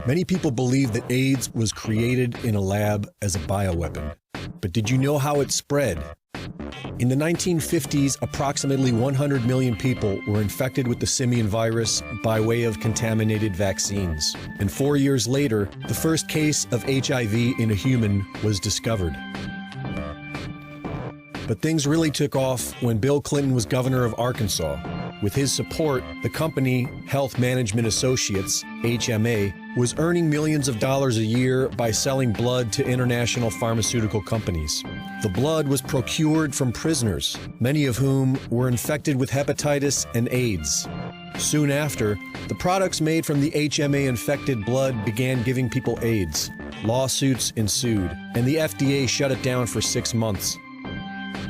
Many people believe that AIDS was created in a lab as a bioweapon. But did you know how it spread? In the 1950s, approximately 100 million people were infected with the simian virus by way of contaminated vaccines. And 4 years later, the first case of HIV in a human was discovered. But things really took off when Bill Clinton was governor of Arkansas. With his support, the company Health Management Associates, HMA, was earning millions of dollars a year by selling blood to international pharmaceutical companies. The blood was procured from prisoners, many of whom were infected with hepatitis and AIDS. Soon after, the products made from the HMA-infected blood began giving people AIDS. Lawsuits ensued, and the FDA shut it down for 6 months.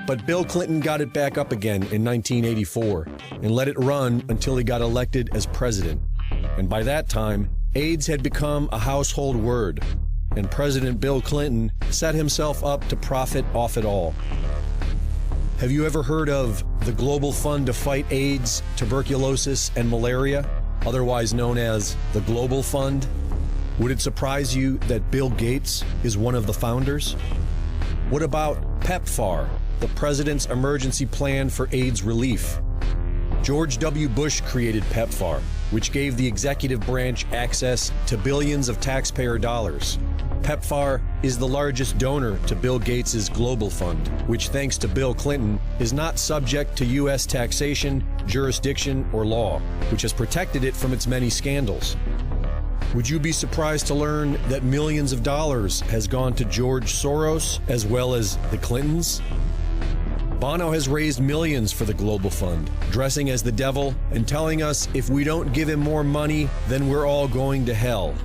But Bill Clinton got it back up again in 1984 and let it run until he got elected as president. And by that time, AIDS had become a household word, and President Bill Clinton set himself up to profit off it all. Have you ever heard of the Global Fund to Fight AIDS, Tuberculosis, and Malaria, otherwise known as the Global Fund? Would it surprise you that Bill Gates is one of the founders? What about PEPFAR, the President's Emergency Plan for AIDS Relief? George W. Bush created PEPFAR, which gave the executive branch access to billions of taxpayer dollars. PEPFAR is the largest donor to Bill Gates' Global Fund, which, thanks to Bill Clinton, is not subject to U.S. taxation, jurisdiction, or law, which has protected it from its many scandals. Would you be surprised to learn that millions of dollars has gone to George Soros as well as the Clintons? Bono has raised millions for the Global Fund, dressing as the devil and telling us if we don't give him more money, then we're all going to hell.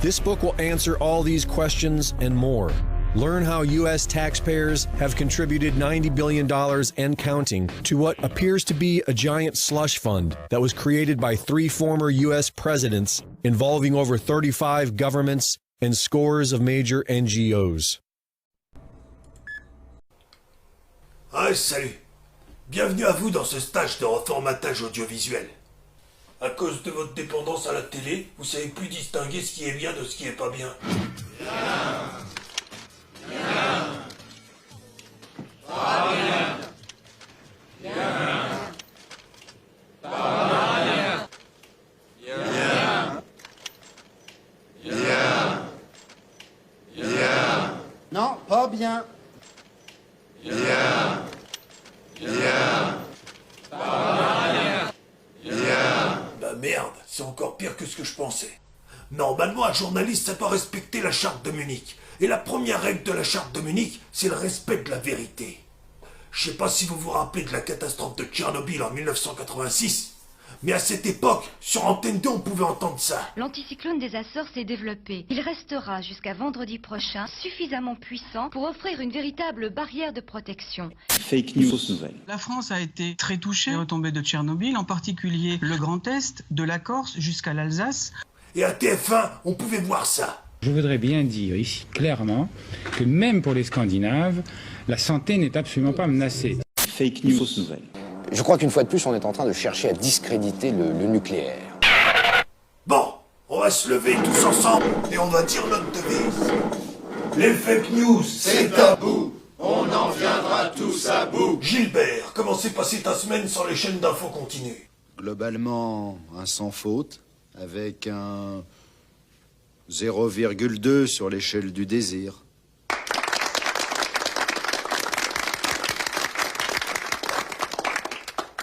This book will answer all these questions and more. Learn how U.S. taxpayers have contributed $90 billion and counting to what appears to be a giant slush fund that was created by 3 former U.S. presidents involving over 35 governments and scores of major NGOs. Ah, salut. Bienvenue à vous dans ce stage de reformatage audiovisuel. À cause de votre dépendance à la télé, vous savez plus distinguer ce qui est bien de ce qui est pas bien. Bien. Bien. Pas bien. Bien. Pas bien. Bien. Bien. Bien. Non, pas bien. Bien. Bien. Pas bien. Bien. Bah merde, c'est encore pire que ce que je pensais. Normalement, un journaliste, ça doit respecter la charte de Munich. Et la première règle de la charte de Munich, c'est le respect de la vérité. Je sais pas si vous vous rappelez de la catastrophe de Tchernobyl en 1986, mais à cette époque, sur Antenne 2, on pouvait entendre ça. L'anticyclone des Açores s'est développé. Il restera jusqu'à vendredi prochain suffisamment puissant pour offrir une véritable barrière de protection. Fake news, fausse nouvelle. La France a été très touchée des retombées de Tchernobyl, en particulier le Grand Est, de la Corse jusqu'à l'Alsace. Et à TF1, on pouvait voir ça. Je voudrais bien dire ici clairement que même pour les Scandinaves, la santé n'est absolument pas menacée. Fake news, fausse nouvelle. Je crois qu'une fois de plus, on est en train de chercher à discréditer le nucléaire. Bon, on va se lever tous ensemble et on va dire notre devise. Les fake news, c'est tabou. On en viendra tous à bout. Gilbert, comment s'est passée ta semaine sans les chaînes d'infos continues? Globalement, un sans faute, avec un 0,2 sur l'échelle du désir.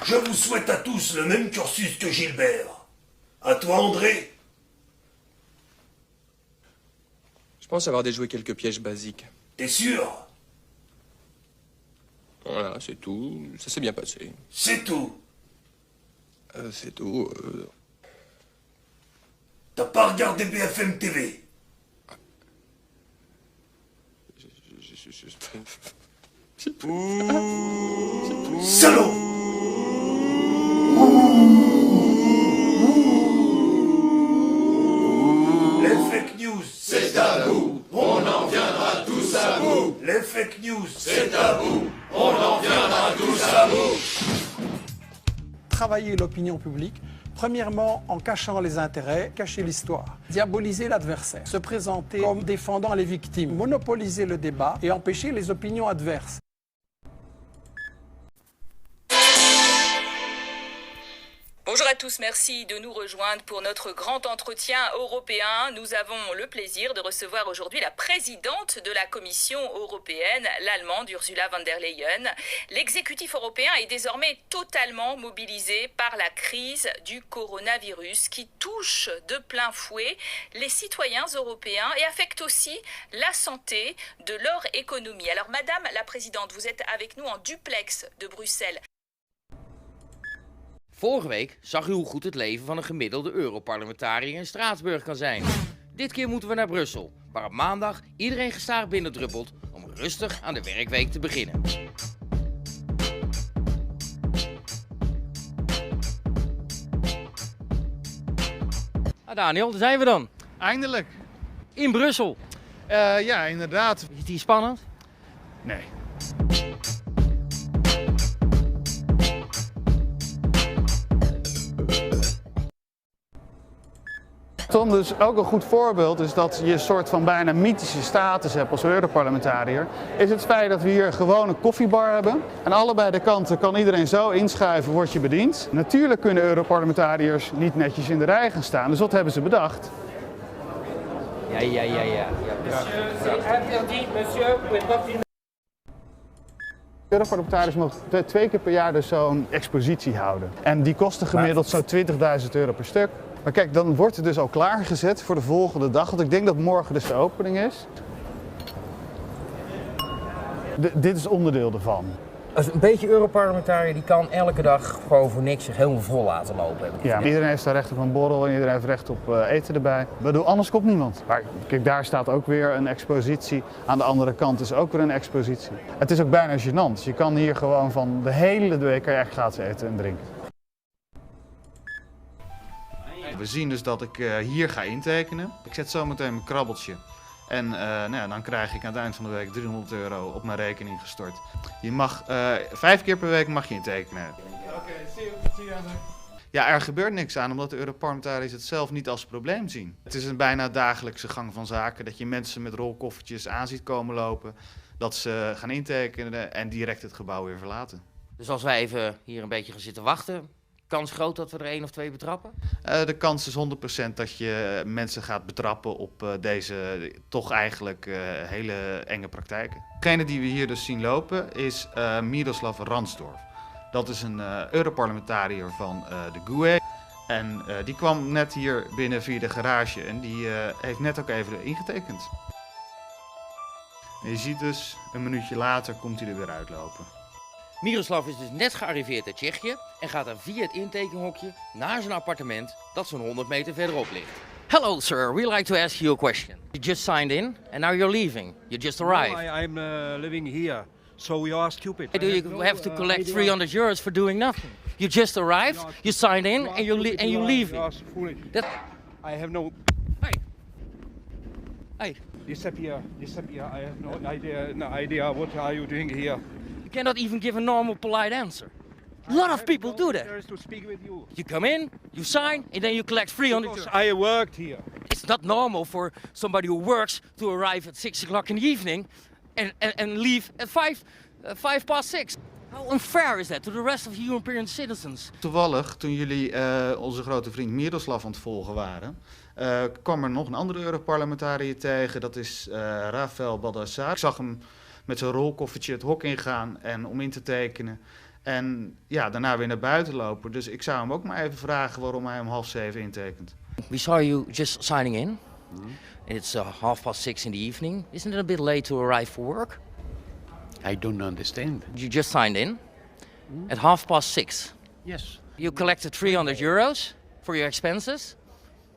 Je vous souhaite à tous le même cursus que Gilbert. À toi, André. Je pense avoir déjoué quelques pièges basiques. T'es sûr? Voilà, c'est tout. Ça s'est bien passé. C'est tout. C'est tout. T'as pas regardé BFM TV? Salaud! Les fake news, c'est tabou. On en viendra tous à bout. Les fake news, c'est tabou. On en viendra tous à bout. Travailler l'opinion publique Premièrement, en cachant les intérêts, cacher l'histoire, diaboliser l'adversaire, se présenter comme défendant les victimes, monopoliser le débat et empêcher les opinions adverses. Bonjour à tous, merci de nous rejoindre pour notre grand entretien européen. Nous avons le plaisir de recevoir aujourd'hui la présidente de la Commission européenne, l'Allemande Ursula von der Leyen. L'exécutif européen est désormais totalement mobilisé par la crise du coronavirus qui touche de plein fouet les citoyens européens et affecte aussi la santé de leur économie. Alors Madame la Présidente, vous êtes avec nous en duplex de Bruxelles. Vorige week zag u hoe goed het leven van een gemiddelde Europarlementariër in Straatsburg kan zijn. Dit keer moeten we naar Brussel, waar op maandag iedereen gestaag binnendruppelt om rustig aan de werkweek te beginnen. Daniel, daar zijn we dan. Eindelijk. In Brussel. Ja, inderdaad. Is het hier spannend? Nee. Tom, dus ook een goed voorbeeld is dat je een soort van bijna mythische status hebt als Europarlementariër. Is het feit dat we hier gewoon een koffiebar hebben. Aan allebei de kanten kan iedereen zo inschuiven, word je bediend. Natuurlijk kunnen Europarlementariërs niet netjes in de rij gaan staan, dus wat hebben ze bedacht? Ja. Europarlementariërs mogen 2 keer per jaar dus zo'n expositie houden. En die kosten gemiddeld zo'n €20.000 per stuk. Maar kijk, dan wordt het dus al klaargezet voor de volgende dag. Want ik denk dat morgen dus de opening is. Dit is onderdeel ervan. Als een beetje Europarlementariër die kan elke dag gewoon voor niks zich helemaal vol laten lopen. Ja, iedereen heeft daar recht op een borrel en iedereen heeft recht op eten erbij. Ik bedoel, anders komt niemand. Maar kijk, daar staat ook weer een expositie. Aan de andere kant is ook weer een expositie. Het is ook bijna gênant. Je kan hier gewoon van de hele week kan je echt gratis eten en drinken. We zien dus dat ik hier ga intekenen. Ik zet zo meteen mijn krabbeltje. En dan krijg ik aan het eind van de week €300 op mijn rekening gestort. Je mag 5 keer per week mag je intekenen. Oké, zie je. Ja, er gebeurt niks aan omdat de Europarlementariërs het zelf niet als probleem zien. Het is een bijna dagelijkse gang van zaken dat je mensen met rolkoffertjes aan ziet komen lopen. Dat ze gaan intekenen en direct het gebouw weer verlaten. Dus als wij even hier een beetje gaan zitten wachten, kans groot dat we er 1 of 2 betrappen? De kans is 100% dat je mensen gaat betrappen op deze toch eigenlijk hele enge praktijken. Degene die we hier dus zien lopen is Miroslav Ransdorf. Dat is een Europarlementariër van de GUE. En die kwam net hier binnen via de garage en die heeft net ook even ingetekend. En je ziet dus, een minuutje later komt hij er weer uitlopen. Miroslav is dus net gearriveerd uit Tsjechië en gaat dan via het intekenhokje naar zijn appartement dat zo'n 100 meter verderop ligt. Hello sir, we'd like to ask you a question. You just signed in and now you're leaving. You just arrived. No, I'm living here, so you are stupid. Do you have to collect €300 for doing nothing? You just arrived, you signed in and you're leaving. You are foolish. I have no... Hey. Disappear. I have no idea what are you doing here. You cannot even give a normal polite answer. A lot of people do that. To speak with you. You come in, you sign, and then you collect €300. I worked here. It's not normal for somebody who works to arrive at 6 o'clock in the evening and leave at 6:05. How unfair is that to the rest of European citizens? Toevallig, toen jullie onze grote vriend Miroslav aan het volgen waren, kwam er nog een andere Europarlementariër tegen. Dat is Rafael Baldassar. Ik zag hem met zijn rolkoffertje het hok ingaan en om in te tekenen. En ja, daarna weer naar buiten lopen. Dus ik zou hem ook maar even vragen waarom hij om 6:30 intekent. We saw you just signing in. And it's 6:30 in the evening. Isn't it a bit late to arrive for work? I don't understand. You just signed in at 6:30. Yes. You collected €300 for your expenses,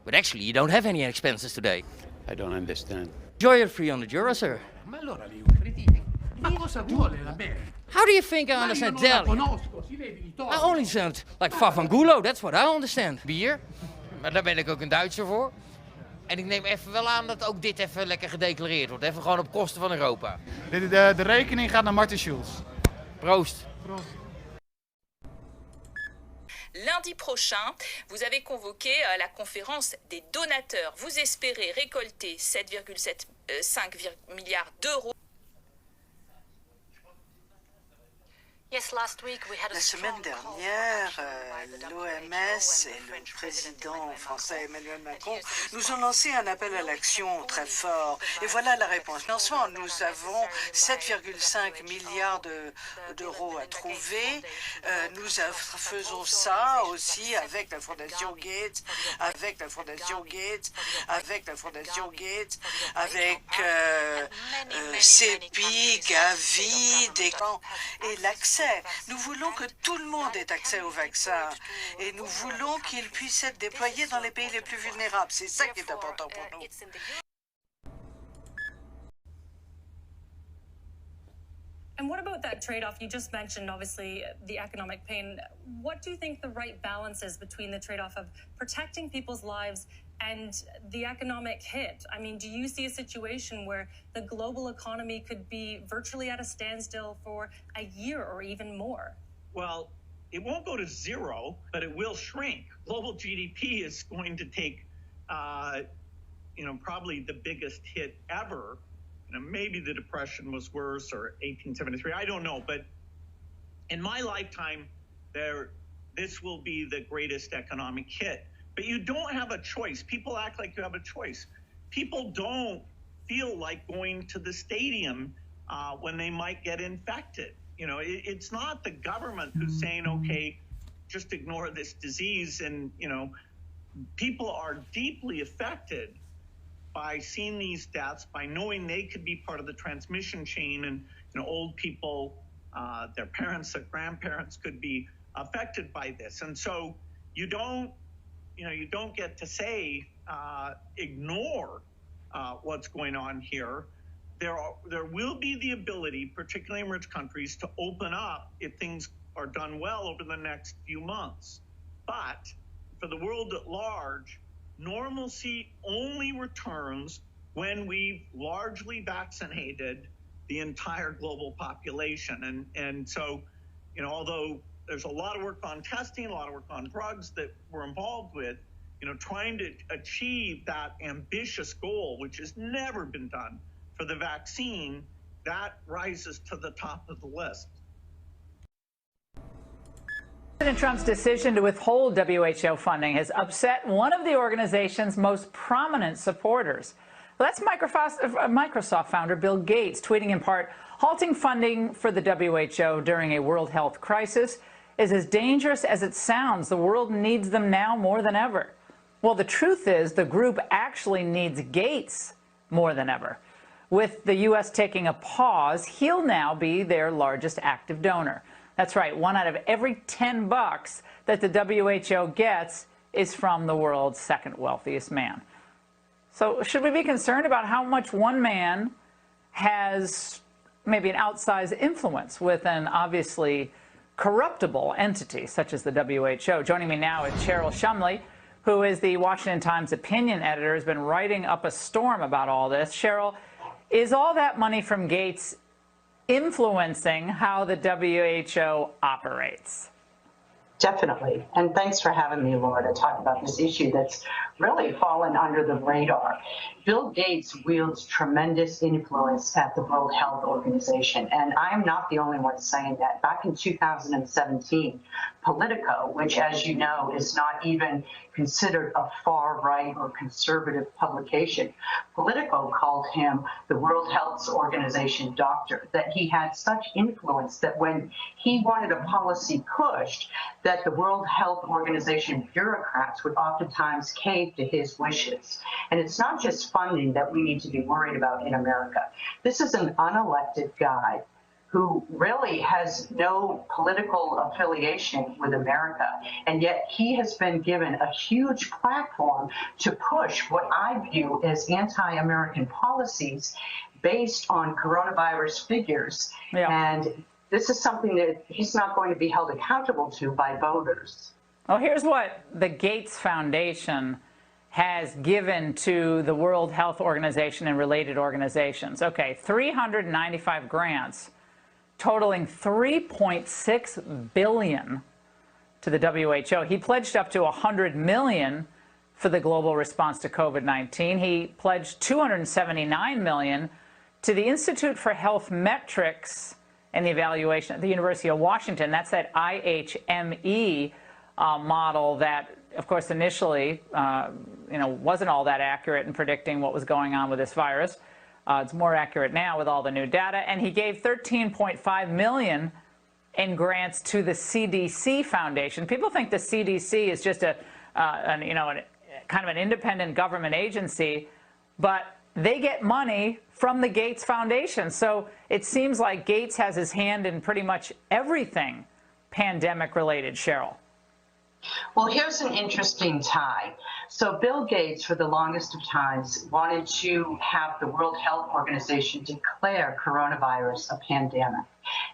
but actually you don't have any expenses today. I don't understand. Enjoy your €300, sir. Ma allora lei un cretino. Ma cosa vuole da me? How do you think I understand Italian? I only sound like Favangulo, that's what I understand. Bier, maar daar ben ik ook een Duitser voor. En ik neem even wel aan dat ook dit even lekker gedeclareerd wordt. Even gewoon op kosten van Europa. De rekening gaat naar Martin Schulz. Proost. lundi prochain. Vous avez convoqué la conférence des donateurs. Vous espérez récolter 7,5 milliards d'euros. La semaine dernière, l'OMS et le président français Emmanuel Macron nous ont lancé un appel à l'action très fort. Et voilà la réponse. Mais en ce moment, nous avons 7,5 milliards d'euros à trouver. Nous faisons ça aussi avec la Fondation Gates, avec la Fondation Gates, avec la Fondation Gates, avec CEPI, Gavi, et l'accès. Nous voulons que tout le monde ait accès au vaccin et nous voulons qu'il puisse être déployé dans les pays les plus vulnérables. C'est ça qui est important pour nous. And what about that trade-off? You just mentioned, obviously, the economic pain. What do you think the right balance is between the trade-off of protecting people's lives and the economic hit? I mean, do you see a situation where the global economy could be virtually at a standstill for a year or even more? Well, it won't go to zero, but it will shrink. Global GDP is going to take, probably the biggest hit ever. Maybe the Depression was worse, or 1873. I don't know, but in my lifetime, this will be the greatest economic hit. But you don't have a choice. People act like you have a choice. People don't feel like going to the stadium when they might get infected. It's not the government who's saying, okay, just ignore this disease. And, people are deeply affected by seeing these deaths, by knowing they could be part of the transmission chain, and old people, their parents, their grandparents could be affected by this. And so you don't get to say ignore what's going on here. There will be the ability, particularly in rich countries, to open up if things are done well over the next few months. But for the world at large, normalcy only returns when we've largely vaccinated the entire global population. And so, although there's a lot of work on testing, a lot of work on drugs that we're involved with, trying to achieve that ambitious goal, which has never been done for the vaccine, that rises to the top of the list. President Trump's decision to withhold WHO funding has upset one of the organization's most prominent supporters. Well, that's Microsoft founder Bill Gates, tweeting in part, halting funding for the WHO during a world health crisis is as dangerous as it sounds. The world needs them now more than ever. Well, the truth is the group actually needs Gates more than ever. With the U.S. taking a pause, he'll now be their largest active donor. That's right, 1 out of every $10 that the WHO gets is from the world's second wealthiest man. So should we be concerned about how much one man has maybe an outsized influence with an obviously corruptible entity such as the WHO? Joining me now is Cheryl Shumley, who is the Washington Times opinion editor, has been writing up a storm about all this. Cheryl, is all that money from Gates influencing how the WHO operates? Definitely. And thanks for having me, Laura, to talk about this issue that's really fallen under the radar. Bill Gates wields tremendous influence at the World Health Organization, and I'm not the only one saying that. Back in 2017, Politico, which, as you know, is not even considered a far-right or conservative publication, Politico called him the World Health Organization doctor, that he had such influence that when he wanted a policy pushed, that the World Health Organization bureaucrats would oftentimes cave to his wishes. And it's not just funding that we need to be worried about in America. This is an unelected guy who really has no political affiliation with America, and yet he has been given a huge platform to push what I view as anti-American policies based on coronavirus figures. Yeah. And this is something that he's not going to be held accountable to by voters. Well, here's what the Gates Foundation has given to the World Health Organization and related organizations. Okay, 395 grants totaling $3.6 billion to the WHO. He pledged up to $100 million for the global response to COVID-19. He pledged $279 million to the Institute for Health Metrics and the Evaluation at the University of Washington. That's that IHME model that, of course, initially, wasn't all that accurate in predicting what was going on with this virus. It's more accurate now with all the new data. And he gave $13.5 million in grants to the CDC Foundation. People think the CDC is just kind of an independent government agency, but they get money from the Gates Foundation. So it seems like Gates has his hand in pretty much everything pandemic-related, Cheryl. Well, here's an interesting tie. So Bill Gates, for the longest of times, wanted to have the World Health Organization declare coronavirus a pandemic.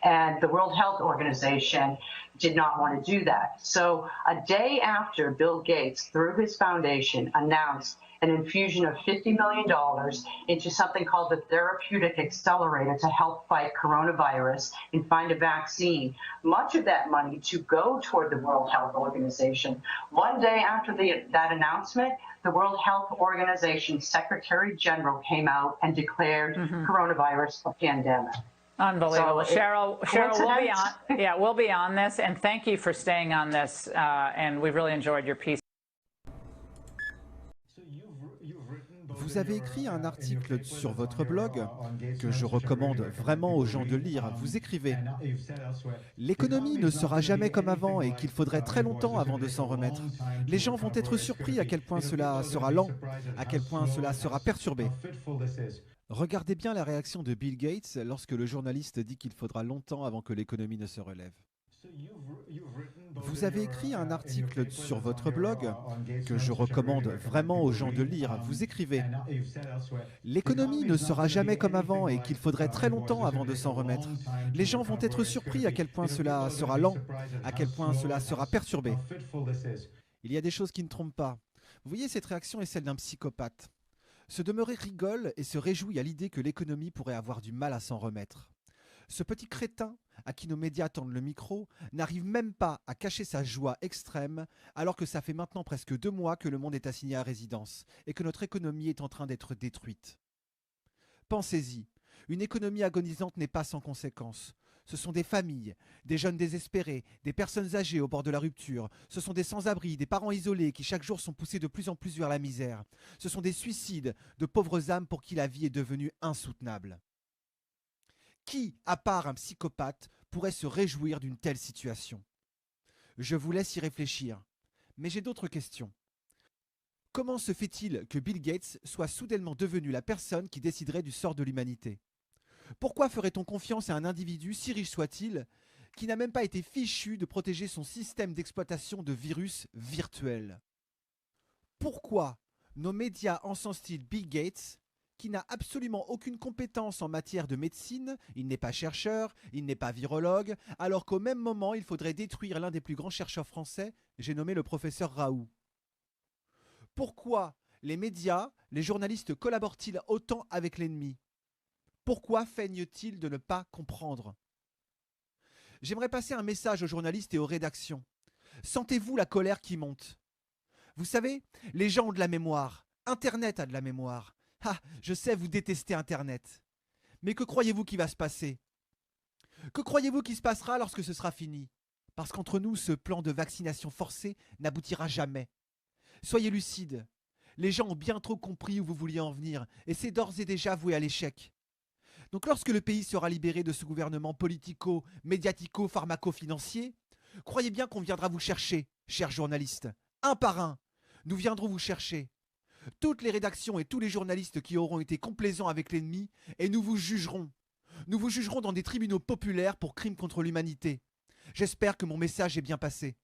And the World Health Organization did not want to do that. So a day after Bill Gates, through his foundation, announced an infusion of $50 million into something called the Therapeutic Accelerator to help fight coronavirus and find a vaccine, much of that money to go toward the World Health Organization. One day after that announcement, the World Health Organization Secretary General came out and declared coronavirus a pandemic. Unbelievable. So Cheryl, we'll be on this, and thank you for staying on this, and we've really enjoyed your piece. Vous avez écrit un article sur votre blog que je recommande vraiment aux gens de lire. Vous écrivez « L'économie ne sera jamais comme avant et qu'il faudrait très longtemps avant de s'en remettre. Les gens vont être surpris à quel point cela sera lent, à quel point cela sera perturbé. » Regardez bien la réaction de Bill Gates lorsque le journaliste dit qu'il faudra longtemps avant que l'économie ne se relève. Vous avez écrit un article sur votre blog que je recommande vraiment aux gens de lire. Vous écrivez « L'économie ne sera jamais comme avant et qu'il faudrait très longtemps avant de s'en remettre. Les gens vont être surpris à quel point cela sera lent, à quel point cela sera perturbé. » Il y a des choses qui ne trompent pas. Vous voyez, cette réaction est celle d'un psychopathe. Se demeurer rigole et se réjouit à l'idée que l'économie pourrait avoir du mal à s'en remettre. Ce petit crétin, à qui nos médias tendent le micro, n'arrive même pas à cacher sa joie extrême, alors que ça fait maintenant presque 2 mois que le monde est assigné à résidence et que notre économie est en train d'être détruite. Pensez-y, une économie agonisante n'est pas sans conséquences. Ce sont des familles, des jeunes désespérés, des personnes âgées au bord de la rupture. Ce sont des sans-abri, des parents isolés qui chaque jour sont poussés de plus en plus vers la misère. Ce sont des suicides de pauvres âmes pour qui la vie est devenue insoutenable. Qui, à part un psychopathe, pourrait se réjouir d'une telle situation? Je vous laisse y réfléchir, mais j'ai d'autres questions. Comment se fait-il que Bill Gates soit soudainement devenu la personne qui déciderait du sort de l'humanité? Pourquoi ferait-on confiance à un individu, si riche soit-il, qui n'a même pas été fichu de protéger son système d'exploitation de virus virtuels? Pourquoi nos médias encensent-ils Bill Gates, qui n'a absolument aucune compétence en matière de médecine, il n'est pas chercheur, il n'est pas virologue, alors qu'au même moment, il faudrait détruire l'un des plus grands chercheurs français, j'ai nommé le professeur Raoult? Pourquoi les médias, les journalistes collaborent-ils autant avec l'ennemi? Pourquoi feignent-ils de ne pas comprendre? J'aimerais passer un message aux journalistes et aux rédactions. Sentez-vous la colère qui monte? Vous savez, les gens ont de la mémoire. Internet a de la mémoire. Ah, je sais, vous détestez Internet. Mais que croyez-vous qui va se passer? Que croyez-vous qui se passera lorsque ce sera fini? Parce qu'entre nous, ce plan de vaccination forcée n'aboutira jamais. Soyez lucides. Les gens ont bien trop compris où vous vouliez en venir, et c'est d'ores et déjà voué à l'échec. Donc lorsque le pays sera libéré de ce gouvernement politico, médiatico, pharmaco-financier, croyez bien qu'on viendra vous chercher, chers journalistes. Un par un, nous viendrons vous chercher. Toutes les rédactions et tous les journalistes qui auront été complaisants avec l'ennemi, et nous vous jugerons. Nous vous jugerons dans des tribunaux populaires pour crimes contre l'humanité. J'espère que mon message est bien passé.